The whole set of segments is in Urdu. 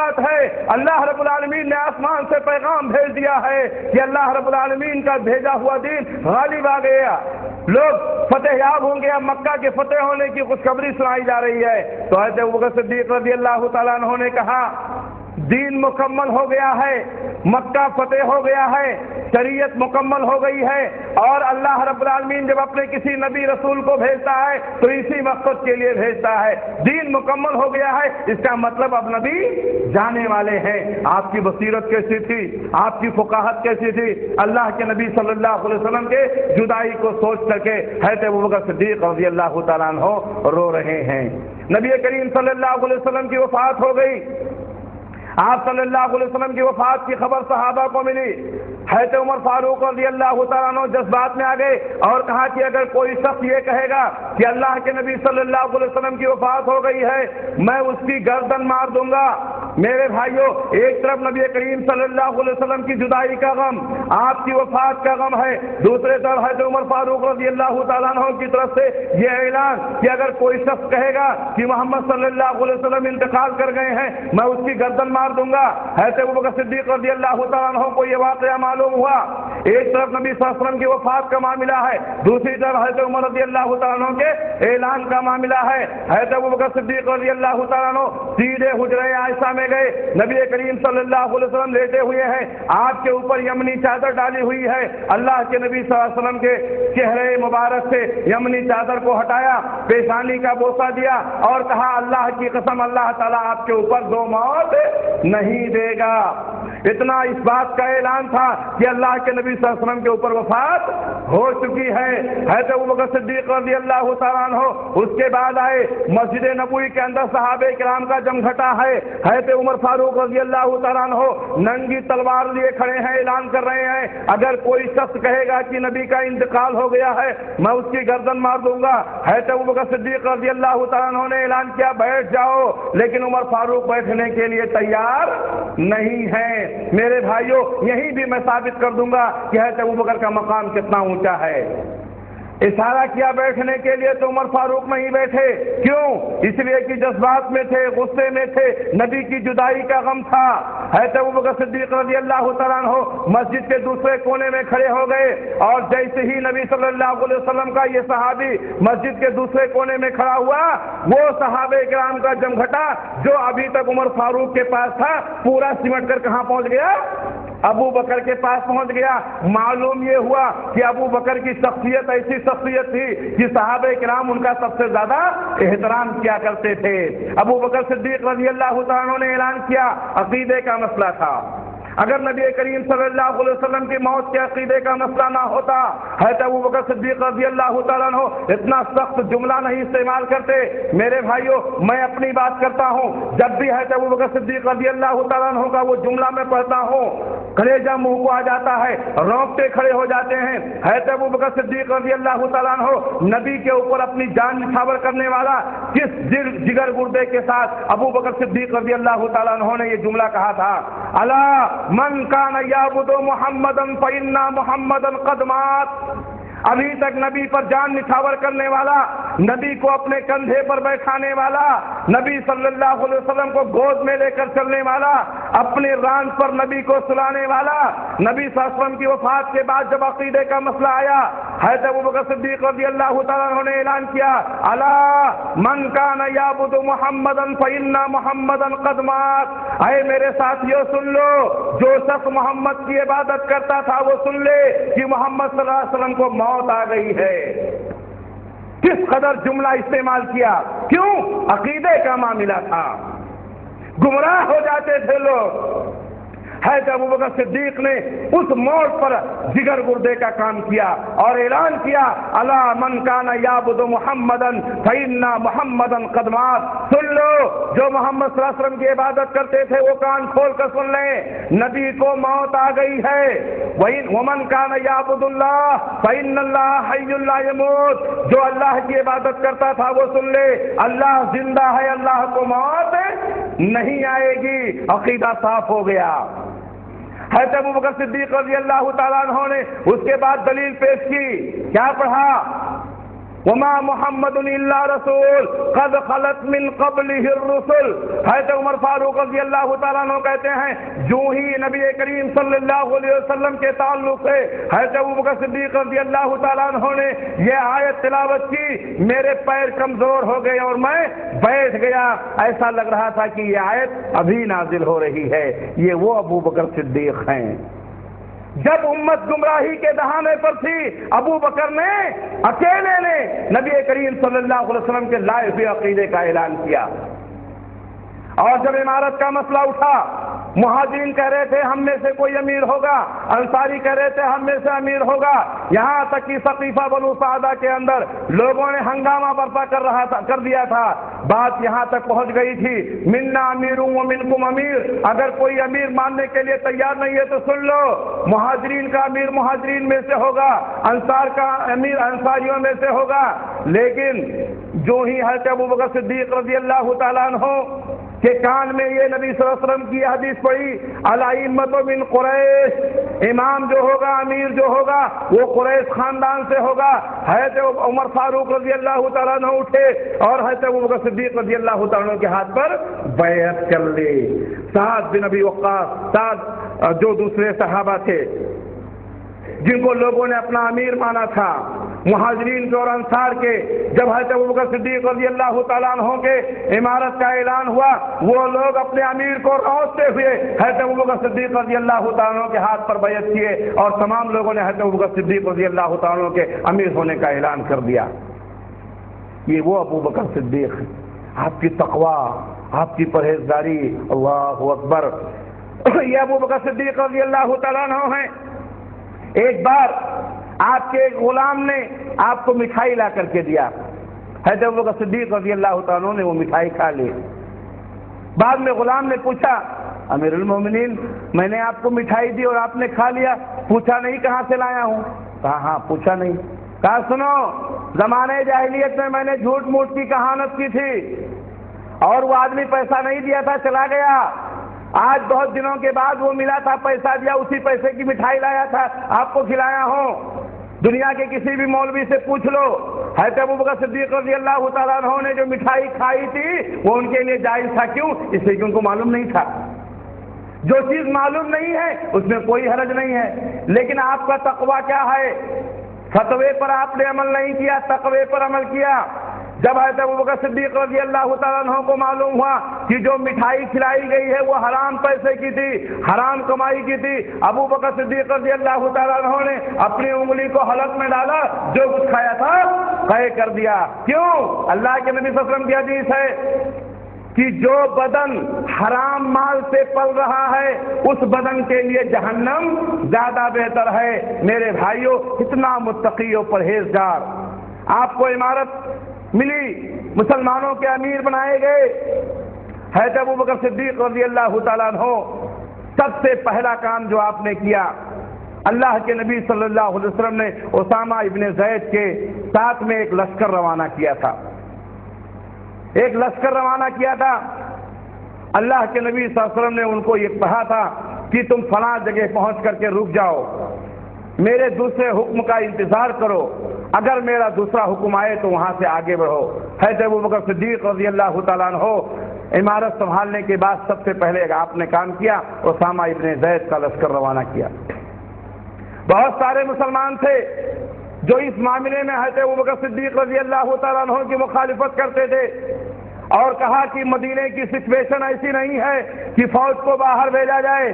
بات ہے اللہ رب العالمین نے آسمان سے پیغام بھیج دیا ہے کہ اللہ رب العالمین کا بھیجا ہوا دین غالب آ گیا، لوگ فتح یاب ہوں گے، مکہ کے فتح ہونے کی خوشخبری سنائی جا رہی ہے۔ تو حضرت ابوبکر صدیق رضی اللہ تعالیٰ عنہ نے کہا دین مکمل ہو گیا ہے، مکہ فتح ہو گیا ہے، شریعت مکمل ہو گئی ہے، اور اللہ رب العالمین جب اپنے کسی نبی رسول کو بھیجتا ہے تو اسی مقصد کے لیے بھیجتا ہے، دین مکمل ہو گیا ہے، اس کا مطلب اب نبی جانے والے ہیں۔ آپ کی بصیرت کیسی تھی، آپ کی فقاہت کیسی تھی، اللہ کے نبی صلی اللہ علیہ وسلم کے جدائی کو سوچ کر کے حضرت ابوبکر صدیق رضی اللہ تعالیٰ عنہ رو رہے ہیں۔ نبی کریم صلی اللہ علیہ وسلم کی وفات ہو گئی، آپ صلی اللہ علیہ وسلم کی وفات کی خبر صحابہ کو ملی، حضرت عمر فاروق رضی اللہ تعالیٰ عنہ جذبات میں آ گئے اور کہا کہ اگر کوئی شخص یہ کہے گا کہ اللہ کے نبی صلی اللہ علیہ وسلم کی وفات ہو گئی ہے میں اس کی گردن مار دوں گا۔ میرے بھائیوں، ایک طرف نبی کریم صلی اللہ علیہ وسلم کی جدائی کا غم، آپ کی وفات کا غم ہے، دوسرے طرف حضرت عمر فاروق رضی اللہ تعالیٰ عنہ کی طرف سے یہ اعلان کہ اگر کوئی شخص کہے گا کہ محمد صلی اللہ علیہ وسلم انتقال کر گئے ہیں میں اس کی گردن مار دوں گا۔ حضرت ابوبکر صدیق رضی اللہ تعالیٰ عنہ کو یہ واقعہ معلوم ہوا، ایک طرف نبی صلی اللہ علیہ وسلم کی وفات کا معاملہ ہے، دوسری طرف حضرت عمر رضی اللہ تعالیٰ عنہ کے اعلان کا معاملہ ہے۔ حضرت ابوبکر صدیق رضی اللہ تعالیٰ عنہ سیدھے حجرہ عائشہ میں گئے، نبی کریم صلی اللہ علیہ وسلم لیٹے ہوئے ہیں، آپ کے اوپر یمنی چادر ڈالی ہوئی ہے، اللہ کے نبی صلی اللہ علیہ وسلم کے چہرے مبارک سے یمنی چادر کو ہٹایا، پیشانی کا بوسہ دیا اور کہا اللہ کی قسم اللہ تعالیٰ آپ کے اوپر دو موت نہیں دے گا۔ اتنا اس بات کا اعلان تھا کہ اللہ کے نبی صلی اللہ علیہ وسلم کے اوپر وفات ہو چکی ہے۔ حضرت ابوبکر صدیق رضی اللہ تعالیٰ عنہ اس کے بعد آئے، مسجد نبوی کے اندر صحابہ کرام کا جمگھٹا ہے، حضرت عمر فاروق رضی اللہ تعالیٰ عنہ ننگی تلوار لیے کھڑے ہیں، اعلان کر رہے ہیں اگر کوئی شخص کہے گا کہ نبی کا انتقال ہو گیا ہے میں اس کی گردن مار دوں گا۔ حضرت ابوبکر صدیق رضی اللہ تعالیٰ عنہ نے اعلان کیا بیٹھ جاؤ، لیکن عمر فاروق بیٹھنے کے لیے تیار نہیں ہیں۔ میرے بھائیوں، یہی بھی میں ثابت کر دوں گا کہ حضرت ابوبکر کا مقام کتنا اونچا ہے۔ اشارہ کیا بیٹھنے کے لیے تو عمر فاروق نہیں بیٹھے، کیوں؟ اس لیے کہ جذبات میں تھے، غصے میں تھے، نبی کی جدائی کا غم تھا۔ حضرت ابوبکر صدیق رضی اللہ تعالیٰ عنہ مسجد کے دوسرے کونے میں کھڑے ہو گئے، اور جیسے ہی نبی صلی اللہ علیہ وسلم کا یہ صحابی مسجد کے دوسرے کونے میں کھڑا ہوا، وہ صحابہ کرام کا جمگھٹا جو ابھی تک عمر فاروق کے پاس تھا پورا سمٹ کر کہاں پہنچ گیا؟ ابو بکر کے پاس پہنچ گیا۔ معلوم یہ ہوا کہ ابو بکر کی شخصیت ایسی شخصیت تھی کہ صحابہ کرام ان کا سب سے زیادہ احترام کیا کرتے تھے۔ ابو بکر صدیق رضی اللہ تعالیٰ عنہ نے اعلان کیا، عقیدے کا مسئلہ تھا، اگر نبی کریم صلی اللہ علیہ وسلم کی موت کے عقیدے کا مسئلہ نہ ہوتا حضرت ابوبکر صدیق رضی اللہ تعالیٰ عنہ اتنا سخت جملہ نہیں استعمال کرتے۔ میرے بھائیوں، میں اپنی بات کرتا ہوں، جب بھی حضرت ابوبکر صدیق رضی اللہ تعالیٰ عنہ کا وہ جملہ میں پڑھتا ہوں کلیجہ منہ کو آ جاتا ہے، رونگٹے کھڑے ہو جاتے ہیں۔ حضرت ابوبکر صدیق رضی اللہ تعالیٰ عنہ نبی کے اوپر اپنی جان نچھاور کرنے والا کس جگر گردے کے ساتھ ابوبکر صدیق رضی اللہ تعالیٰ عنہ نے یہ جملہ کہا تھا، الا من کان یعبد محمدا فإن محمدا قد مات۔ ابھی تک نبی پر جان نچھاور کرنے والا، نبی کو اپنے کندھے پر بیٹھانے والا، نبی صلی اللہ علیہ وسلم کو گود میں لے کر چلنے والا، اپنے ران پر نبی کو سلانے والا، نبی صلی اللہ علیہ وسلم کی وفات کے بعد جب عقیدے کا مسئلہ آیا حضرت ابوبکر صدیق رضی اللہ تعالیٰ عنہ نے اعلان کیا، الا من کان یعبد محمدا فإن محمدا قد مات۔ اے میرے ساتھیو سن لو، جو شخص محمد کی عبادت کرتا تھا وہ سن لے کہ محمد صلی اللہ علیہ وسلم کو موت آ گئی ہے۔ کس قدر جملہ استعمال کیا، کیوں؟ عقیدے کا معاملہ تھا، گمراہ ہو جاتے تھے لوگ۔ حضرت ابوبکر صدیق نے اس موت پر جگر گردے کا کام کیا اور اعلان کیا، الا من کان یعبد محمدا فإن محمدا قد مات۔ سن لو، جو محمد صلی اللہ علیہ وسلم کی عبادت کرتے تھے وہ کان کھول کر سن لیں، نبی کو موت آ گئی ہے۔ ومن کان یعبد اللہ فإن اللہ حی لا یموت۔ جو اللہ کی عبادت کرتا تھا وہ سن لے، اللہ زندہ ہے، اللہ کو موت نہیں آئے گی۔ عقیدہ صاف ہو گیا۔ حضرت ابوبکر صدیق رضی اللہ تعالیٰ عنہ نے اس کے بعد دلیل پیش کی، کیا پڑھا؟ وما محمد الا رسول قد خلت من قبله الرسل۔ حضرت عمر فاروق رضی اللہ تعالیٰ عنہ کہتے ہیں جو ہی نبی کریم صلی اللہ علیہ وسلم کے تعلق سے حضرت ابوبکر صدیق رضی اللہ تعالیٰ عنہ نے یہ آیت تلاوت کی، میرے پیر کمزور ہو گئے اور میں بیٹھ گیا، ایسا لگ رہا تھا کہ یہ آیت ابھی نازل ہو رہی ہے۔ یہ وہ ابوبکر صدیق ہیں۔ جب امت گمراہی کے دہانے پر تھی، ابو بکر نے اکیلے نے نبی کریم صلی اللہ علیہ وسلم کے لائے ہوئے عقیدے کا اعلان کیا۔ اور جب امارت کا مسئلہ اٹھا، مہاجرین کہہ رہے تھے ہم میں سے کوئی امیر ہوگا، انصاری کہہ رہے تھے ہم میں سے امیر ہوگا، یہاں تک کہ ثقیفہ بنو سعدہ کے اندر لوگوں نے ہنگامہ برپا کر دیا تھا۔ بات یہاں تک پہنچ گئی تھی منا امیر و منکم امیر، اگر کوئی امیر ماننے کے لیے تیار نہیں ہے تو سن لو، مہاجرین کا امیر مہاجرین میں سے ہوگا، انصار کا امیر انصاریوں میں سے ہوگا۔ لیکن جو ہی حضرت ابوبکر صدیق رضی اللہ تعالیٰ عنہ کہ کان میں یہ نبی صلی اللہ علیہ وسلم کی حدیث پڑھی الائمۃ من قریش، امام جو ہوگا امیر جو ہوگا وہ قریش خاندان سے ہوگا، حضرت عمر فاروق رضی اللہ تعالیٰ عنہ اٹھے اور حضرت ابوبکر صدیق رضی اللہ تعالیٰ عنہ کے ہاتھ پر بیعت کر لی۔ سعد بن ابی وقاص، سعد جو دوسرے صحابہ تھے جن کو لوگوں نے اپنا امیر مانا تھا، مہاجرین کے اور انصار کے، جب حضرت ابوبکر صدیق رضی اللہ تعالیٰ عنہ کے امارت کا اعلان ہوا، وہ لوگ اپنے امیر کو روستے ہوئے حضرت ابوبکر صدیق رضی اللہ تعالیٰ عنہ کے ہاتھ پر بیعت کیے اور تمام لوگوں نے حضرت ابوبکر صدیق رضی اللہ تعالیٰ عنہ کے امیر ہونے کا اعلان کر دیا۔ یہ وہ ابوبکر صدیق، آپ کی تقوی، آپ کی پرہیزگاری، اللہ اکبر، یہ ابوبکر صدیق رضی اللہ تعالیٰ عنہ ہیں۔ ایک بار آپ کے ایک غلام نے آپ کو مٹھائی لا کر کے دیا، حضرت ابوبکر صدیق رضی اللہ تعالیٰ عنہ نے وہ مٹھائی کھا لی۔ بعد میں غلام نے پوچھا امیر المومنین میں نے آپ کو مٹھائی دی اور آپ نے کھا لیا، پوچھا نہیں کہاں سے لایا ہوں؟ کہا ہاں پوچھا نہیں۔ کہا سنو، زمانے جاہلیت میں نے جھوٹ موٹ کی کہانت کی تھی اور وہ آدمی پیسہ نہیں دیا تھا چلا گیا، آج بہت دنوں کے بعد وہ ملا تھا، پیسہ دیا، اسی پیسے کی مٹھائی لایا تھا آپ کو کھلایا ہوں۔ دنیا کے کسی بھی مولوی سے پوچھ لو، حضرت ابوبکر صدیق رضی اللہ تعالیٰ عنہ نے جو مٹھائی کھائی تھی وہ ان کے لیے جائز تھا، کیوں؟ اس لیے کہ ان کو معلوم نہیں تھا۔ جو چیز معلوم نہیں ہے اس میں کوئی حرج نہیں ہے۔ لیکن آپ کا تقویٰ کیا ہے؟ فتوے پر آپ نے عمل نہیں کیا، تقوی پر عمل کیا۔ جب حضرت ابوبکر صدیق رضی اللہ تعالیٰ عنہ کو معلوم ہوا کہ جو مٹھائی کھلائی گئی ہے وہ حرام پیسے کی تھی، حرام کمائی کی تھی، ابوبکر صدیق رضی اللہ تعالیٰ عنہ نے اپنی انگلی کو حلق میں ڈالا، جو کچھ کھایا تھا قے کر دیا۔ کیوں؟ اللہ کے نبی صلی اللہ علیہ وسلم کی حدیث ہے کہ جو بدن حرام مال سے پل رہا ہے اس بدن کے لیے جہنم زیادہ بہتر ہے۔ میرے بھائیوں، اتنا متقی و پرہیزگار، آپ کو عمارت ملی، مسلمانوں کے امیر بنائے گئے، حضرت ابوبکر صدیق رضی اللہ تعالیٰ عنہ سب سے پہلا کام جو آپ نے کیا، اللہ کے نبی صلی اللہ علیہ وسلم نے اسامہ ابن زید کے ساتھ میں ایک لشکر روانہ کیا تھا، ایک لشکر روانہ کیا تھا۔ اللہ کے نبی صلی اللہ علیہ وسلم نے ان کو یہ کہا تھا کہ تم فلاں جگہ پہنچ کر کے رک جاؤ، میرے دوسرے حکم کا انتظار کرو، اگر میرا دوسرا حکم آئے تو وہاں سے آگے بڑھو۔ حضرت ابوبکر صدیق رضی اللہ تعالیٰ عنہ عمارت سنبھالنے کے بعد سب سے پہلے آپ نے کام کیا، اسامہ ابن زید کا لشکر روانہ کیا۔ بہت سارے مسلمان تھے جو اس معاملے میں حضرت ابوبکر صدیق رضی اللہ تعالیٰ عنہ کی مخالفت کرتے تھے اور کہا کہ مدینے کی سچویشن ایسی نہیں ہے کہ فوج کو باہر بھیجا جائے،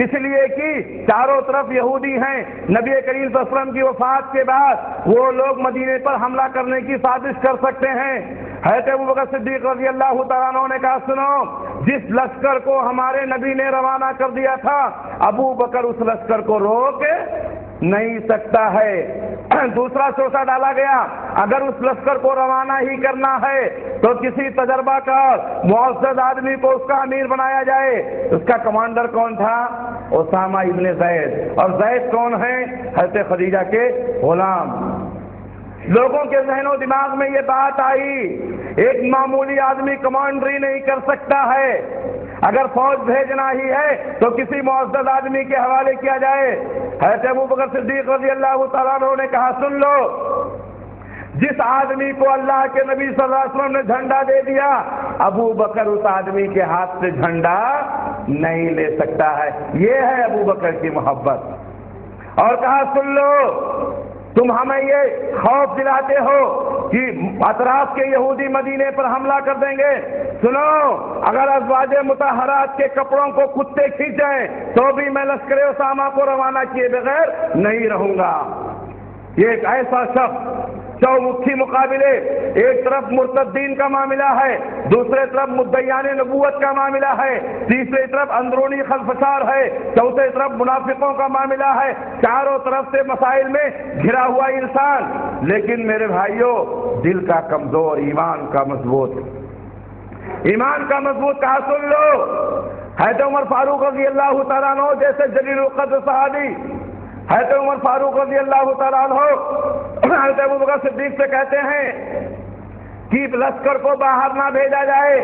اس لیے کہ چاروں طرف یہودی ہیں، نبی کریم صلی اللہ علیہ وسلم کی وفات کے بعد وہ لوگ مدینے پر حملہ کرنے کی سازش کر سکتے ہیں۔ حضرت ابوبکر صدیق رضی اللہ تعالیٰ عنہ نے کہا سنو، جس لشکر کو ہمارے نبی نے روانہ کر دیا تھا ابو بکر اس لشکر کو روک نہیں سکتا ہے۔ دوسرا سوچا ڈالا گیا، اگر اس لشکر کو روانہ ہی کرنا ہے تو کسی تجربہ کار معزز آدمی کو اس کا امیر بنایا جائے۔ اس کا کمانڈر کون تھا؟ اسامہ ابن زید۔ اور زید کون ہیں؟ حضرت خدیجہ کے غلام۔ لوگوں کے ذہن و دماغ میں یہ بات آئی، ایک معمولی آدمی کمانڈری نہیں کر سکتا ہے، اگر فوج بھیجنا ہی ہے تو کسی معزز آدمی کے حوالے کیا جائے۔ حضرت ابوبکر صدیق رضی اللہ تعالیٰ عنہ نے کہا سن لو، جس آدمی کو اللہ کے نبی صلی اللہ علیہ وسلم نے جھنڈا دے دیا، ابو بکر اس آدمی کے ہاتھ سے جھنڈا نہیں لے سکتا ہے۔ یہ ہے ابو بکر کی محبت۔ اور کہا سن لو، تم ہمیں یہ خوف دلاتے ہو کہ اطراف کے یہودی مدینے پر حملہ کر دیں گے، سنو، اگر ازواج مطہرات کے کپڑوں کو کتے کھینچیں تو بھی میں لشکر اسامہ کو روانہ کیے بغیر نہیں رہوں گا۔ یہ ایک ایسا شخص چومکھی مقابلے، ایک طرف مرتدین کا معاملہ ہے، دوسرے طرف مدعیان نبوت کا معاملہ ہے، تیسری طرف اندرونی خلفشار ہے، چوتھے طرف منافقوں کا معاملہ ہے، چاروں طرف سے مسائل میں گھرا ہوا انسان، لیکن میرے بھائیوں دل کا کمزور، ایمان کا مضبوط، ایمان کا مضبوط۔ کہا سن لو، حضرت عمر فاروق رضی اللہ تعالیٰ عنہ جیسے جلیل القدر صحابی، حضرت عمر فاروق رضی اللہ تعالیٰ عنہ حضرت ابوبکر صدیق سے کہتے ہیں کہ لشکر کو باہر نہ بھیجا جائے،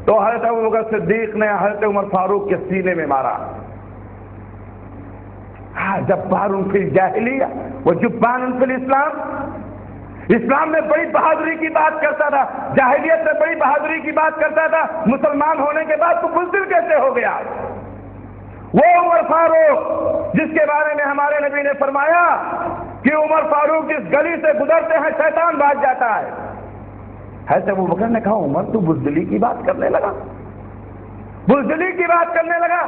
تو حضرت ابوبکر صدیق نے حضرت عمر فاروق کے سینے میں مارا۔ جبار فی الجاہلیہ و جبان فی الاسلام، اسلام میں بڑی بہادری کی بات کرتا تھا، جاہلیت میں بڑی بہادری کی بات کرتا تھا، مسلمان ہونے کے بعد تو بزدل کیسے ہو گیا؟ وہ عمر فاروق جس کے بارے میں ہمارے نبی نے فرمایا کہ عمر فاروق جس گلی سے گزرتے ہیں شیطان بھاگ جاتا ہے۔ حضرت ابوبکر نے کہا عمر تو بزدلی کی بات کرنے لگا، بزدلی کی بات کرنے لگا،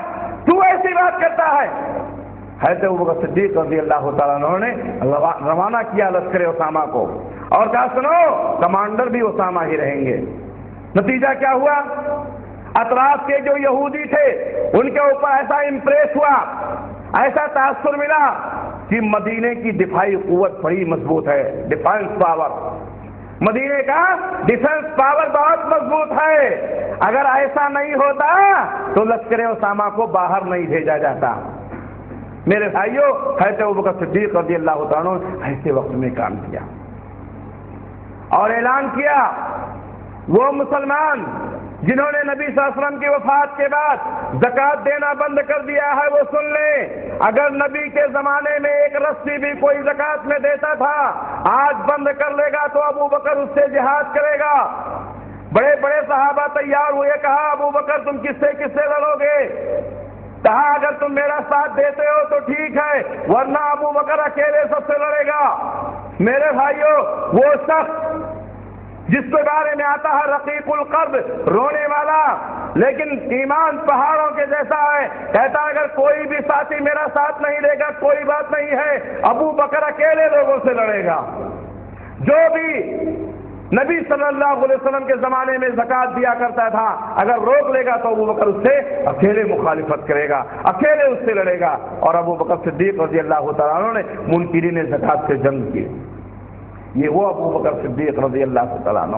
تو ایسی بات کرتا ہے؟ حضرت ابوبکر صدیق رضی اللہ تعالیٰ عنہ نے روانہ کیا لشکر اسامہ کو اور کہا سنو، کمانڈر بھی اسامہ ہی رہیں گے۔ نتیجہ کیا ہوا؟ اطراف کے جو یہودی تھے ان کے اوپر ایسا امپریس ہوا، ایسا تاثر ملا کہ مدینے کی دفاعی قوت بڑی مضبوط ہے، ڈیفنس پاور، مدینے کا ڈیفنس پاور بہت مضبوط ہے۔ اگر ایسا نہیں ہوتا تو لشکر اسامہ کو باہر نہیں بھیجا جاتا۔ میرے بھائیوں، حضرت ابوبکر صدیق رضی اللہ تعالیٰ عنہ ایسے وقت میں کام کیا اور اعلان کیا، وہ مسلمان جنہوں نے نبی صلی اللہ علیہ وسلم کی وفات کے بعد زکوٰۃ دینا بند کر دیا ہے وہ سن لیں، اگر نبی کے زمانے میں ایک رسی بھی کوئی زکوٰۃ میں دیتا تھا، آج بند کر لے گا تو ابو بکر اس سے جہاد کرے گا۔ بڑے بڑے صحابہ تیار ہوئے، کہا ابو بکر تم کس سے لڑو گے؟ کہا اگر تم میرا ساتھ دیتے ہو تو ٹھیک ہے، ورنہ ابو بکر اکیلے سب سے لڑے گا۔ میرے بھائیوں، وہ شخص جس کے بارے میں آتا ہے رقیق القلب، رونے والا، لیکن ایمان پہاڑوں کے جیسا ہے، کہتا ہے اگر کوئی بھی ساتھی میرا ساتھ نہیں دے گا کوئی بات نہیں ہے، ابو بکر اکیلے لوگوں سے لڑے گا۔ جو بھی نبی صلی اللہ علیہ وسلم کے زمانے میں زکوٰۃ دیا کرتا تھا، اگر روک لے گا تو ابو بکر اس سے اکیلے مخالفت کرے گا، اکیلے اس سے لڑے گا۔ اور ابو بکر صدیق رضی اللہ تعالیٰ عنہ نے منکرین زکوٰۃ سے جنگ کی۔ یہ وہ ابو بکر صدیق رضی اللہ تعالیٰ عنہ،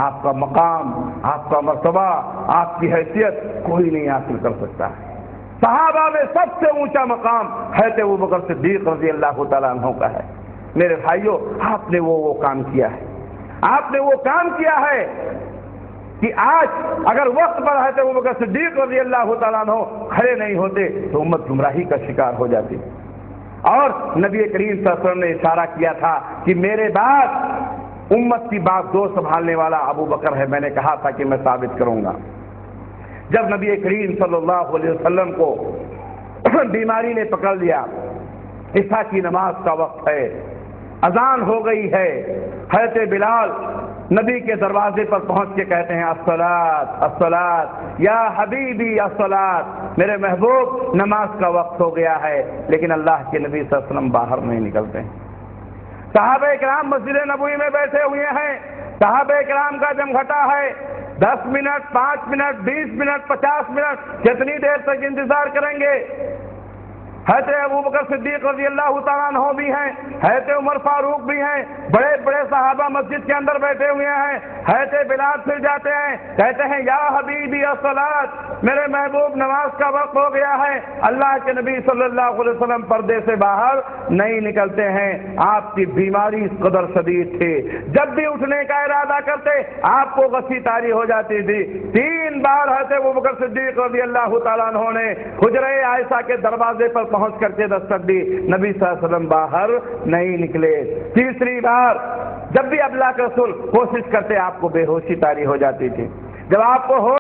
آپ کا مقام، آپ کا مرتبہ، آپ کی حیثیت کوئی نہیں حاصل کر سکتا ہے۔ صحابہ میں سب سے اونچا مقام حضرت ابو بکر صدیق رضی اللہ تعالیٰ عنہ کا ہے۔ میرے بھائیوں، آپ نے وہ کام کیا ہے، آپ نے وہ کام کیا ہے کہ آج اگر وقت پر حضرت ابو بکر صدیق رضی اللہ تعالیٰ عنہ کھڑے نہیں ہوتے تو امت گمراہی کا شکار ہو جاتی۔ اور نبی کریم صلی اللہ علیہ وسلم نے اشارہ کیا تھا کہ میرے بعد امت کی بات دو سنبھالنے والا ابو بکر ہے، میں نے کہا تھا کہ میں ثابت کروں گا۔ جب نبی کریم صلی اللہ علیہ وسلم کو بیماری نے پکڑ لیا، عشاء کی نماز کا وقت ہے، اذان ہو گئی ہے، حضرت بلال نبی کے دروازے پر پہنچ کے کہتے ہیں الصلاۃ الصلاۃ یا حبیبی الصلاۃ، میرے محبوب نماز کا وقت ہو گیا ہے، لیکن اللہ کے نبی صلی اللہ علیہ وسلم باہر نہیں نکلتے ہیں۔ صحابہ کرام مسجد نبوی میں بیٹھے ہوئے ہیں، صحابہ کرام کا جمگھٹا ہے، 10 منٹ 5 منٹ 20 منٹ 50 منٹ کتنی دیر تک انتظار کریں گے؟ حضرت ابو بکر صدیق رضی اللہ تعالیٰ عنہ بھی ہیں، حضرت عمر فاروق بھی ہیں، بڑے بڑے صحابہ مسجد کے اندر بیٹھے ہوئے ہیں۔ حضرت بلال پھر جاتے ہیں، کہتے ہیں یا حبیبی الصلاۃ، میرے محبوب نماز کا وقت ہو گیا ہے۔ اللہ کے نبی صلی اللہ علیہ وسلم پردے سے باہر نہیں نکلتے ہیں، آپ کی بیماری اس قدر شدید تھی، جب بھی اٹھنے کا ارادہ کرتے آپ کو غصی طاری ہو جاتی تھی۔ 3 بار حضرت ابو بکر صدیق رضی اللہ تعالیٰ عنہ نے حجرہ عائشہ کے دروازے پر پہنچ کر کے دستک دی، نبی صلی اللہ علیہ وسلم باہر نہیں نکلے۔ تیسری بار جب بھی اللہ کے رسول کوشش کرتے آپ کو بے ہوشی طاری ہو جاتی تھی، جب آپ کو ہوش